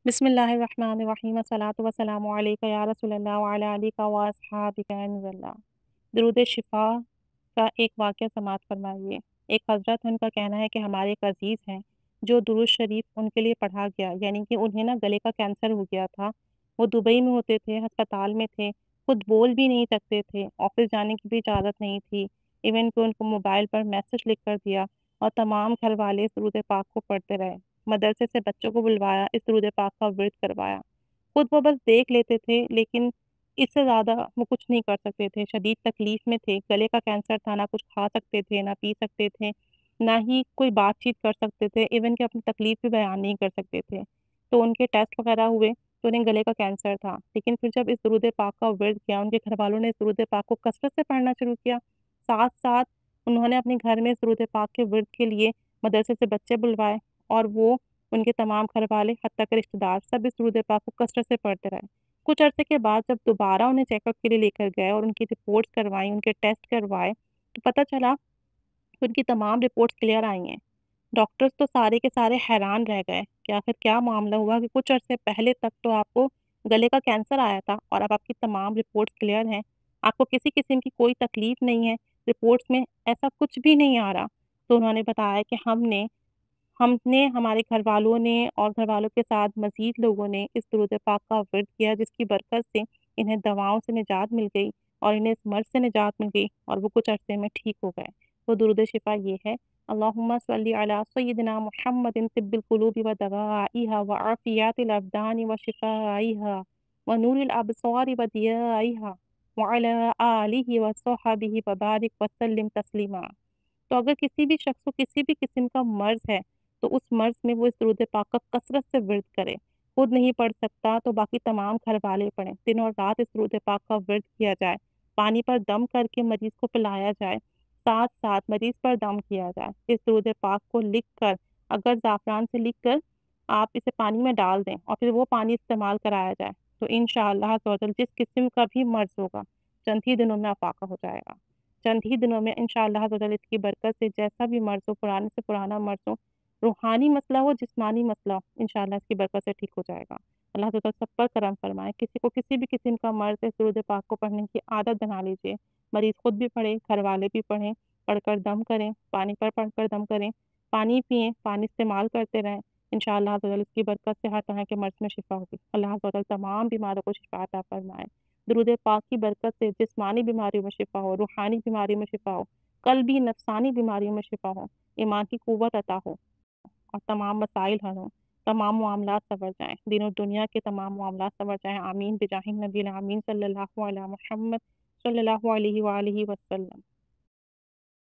بسم اللہ الرحمن الرحیم الصلاۃ والسلام علیک یا رسول اللہ وعلی آلک و اصحابک یا نور اللہ۔ درود شفا کا ایک واقعہ سماعت فرمائیے۔ ایک حضرت ان کا کہنا ہے کہ ہمارے ایک عزیز ہیں جو درود شریف ان کے لیے پڑھا گیا، یعنی کہ انہیں نا گلے کا کینسر ہو گیا تھا۔ وہ دبئی میں ہوتے تھے، ہسپتال میں تھے، خود بول بھی نہیں سکتے تھے، آفس جانے کی بھی اجازت نہیں تھی، ایون کہ ان کو موبائل پر میسج لکھ کر دیا اور تمام گھر والے درود پاک کو پڑھتے رہے۔ مدرسے سے بچوں کو بلوایا، اس درود پاک کا ورد کروایا۔ خود وہ بس دیکھ لیتے تھے، لیکن اس سے زیادہ وہ کچھ نہیں کر سکتے تھے، شدید تکلیف میں تھے، گلے کا کینسر تھا، نہ کچھ کھا سکتے تھے، نہ پی سکتے تھے، نہ ہی کوئی بات چیت کر سکتے تھے، ایون کہ اپنی تکلیف بھی بیان نہیں کر سکتے تھے۔ تو ان کے ٹیسٹ وغیرہ ہوئے تو انہیں گلے کا کینسر تھا، لیکن پھر جب اس درود پاک کا ورد کیا، ان کے گھر والوں نے اس درود پاک کو کثرت سے پڑھنا شروع کیا، ساتھ ساتھ انہوں نے اپنے گھر میں اس درود پاک کے ورد کے لیے مدرسے سے بچے بلوائے، اور وہ ان کے تمام گھر والے حتیٰ کہ رشتہ دار سب اس درود پاک کو کثرت سے پڑھتے رہے۔ کچھ عرصے کے بعد جب دوبارہ انہیں چیک اپ کے لیے لے کر گئے اور ان کی رپورٹس کروائیں، ان کے ٹیسٹ کروائے، تو پتہ چلا کہ ان کی تمام رپورٹس کلیئر آئی ہیں۔ ڈاکٹرز تو سارے کے سارے حیران رہ گئے کہ آخر کیا معاملہ ہوا کہ کچھ عرصے پہلے تک تو آپ کو گلے کا کینسر آیا تھا اور اب آپ کی تمام رپورٹس کلیئر ہیں، آپ کو کسی قسم کی کوئی تکلیف نہیں ہے، رپورٹس میں ایسا کچھ بھی نہیں آ رہا۔ تو انہوں نے بتایا کہ ہم نے ہمارے گھر والوں نے اور گھر والوں کے ساتھ مزید لوگوں نے اس درود پاک کا ورد کیا، جس کی برکت سے انہیں دواؤں سے نجات مل گئی اور انہیں اس مرض سے نجات مل گئی اور وہ کچھ عرصے میں ٹھیک ہو گئے۔ تو درود شفا یہ ہے: اللہم صلی علی سیدنا محمد طب القلوب و دوائیہا و عافیات الابدان و شفائیہا و نور الابصار و ضیائیہا وعلی آلہ و صحبہ وبارک وسلم تسلیما۔ تو اگر کسی بھی شخص کو کسی بھی قسم کا مرض ہے تو اس مرض میں وہ اس درود پاک کا کثرت سے ورد کرے۔ خود نہیں پڑھ سکتا تو باقی تمام گھر والے پڑھیں، دن اور رات اس درود پاک کا ورد کیا جائے، پانی پر دم کر کے مریض کو پلایا جائے، ساتھ ساتھ مریض پر دم کیا جائے۔ اس درود پاک کو لکھ کر، اگر زعفران سے لکھ کر آپ اسے پانی میں ڈال دیں اور پھر وہ پانی استعمال کرایا جائے تو انشاءاللہ عز و جل جس قسم کا بھی مرض ہوگا چند ہی دنوں میں افاقہ ہو جائے گا۔ چند ہی دنوں میں انشاءاللہ عز و جل اس کی برکت سے جیسا بھی مرض ہو، پرانے سے پرانا مرض ہو، روحانی مسئلہ ہو، جسمانی مسئلہ ہو، انشاءاللہ اس کی برکت سے ٹھیک ہو جائے گا۔ اللہ تعالیٰ سب پر کرم فرمائے۔ کسی کو کسی بھی قسم کا مرض ہے، درود پاک کو پڑھنے کی عادت بنا لیجیے، مریض خود بھی پڑھے، گھر والے بھی پڑھیں، پڑھ کر دم کریں، پانی پر پڑھ کر دم کریں، پانی پئیں، پانی استعمال کرتے رہیں، انشاءاللہ عز و جل اس کی برکت سے ہر طرح کے مرض میں شفا ہوگی۔ اللہ عز و جل تمام بیماروں کو شفا عطا فرمائے۔ درود پاک کی برکت سے جسمانی بیماریوں میں شفا ہو، روحانی بیماریوں میں شفا ہو، قلبی نفسانی بیماریوں میں شفا ہو، ایمان کی قوت عطا ہو اور تمام مسائل حل ہوں، تمام معاملات سنور جائیں، دین و دنیا کے تمام معاملات سنور جائیں۔ آمین بجاہ نبی الامین صلی اللہ علیہ محمد صلی اللہ علیہ وآلہ وسلم۔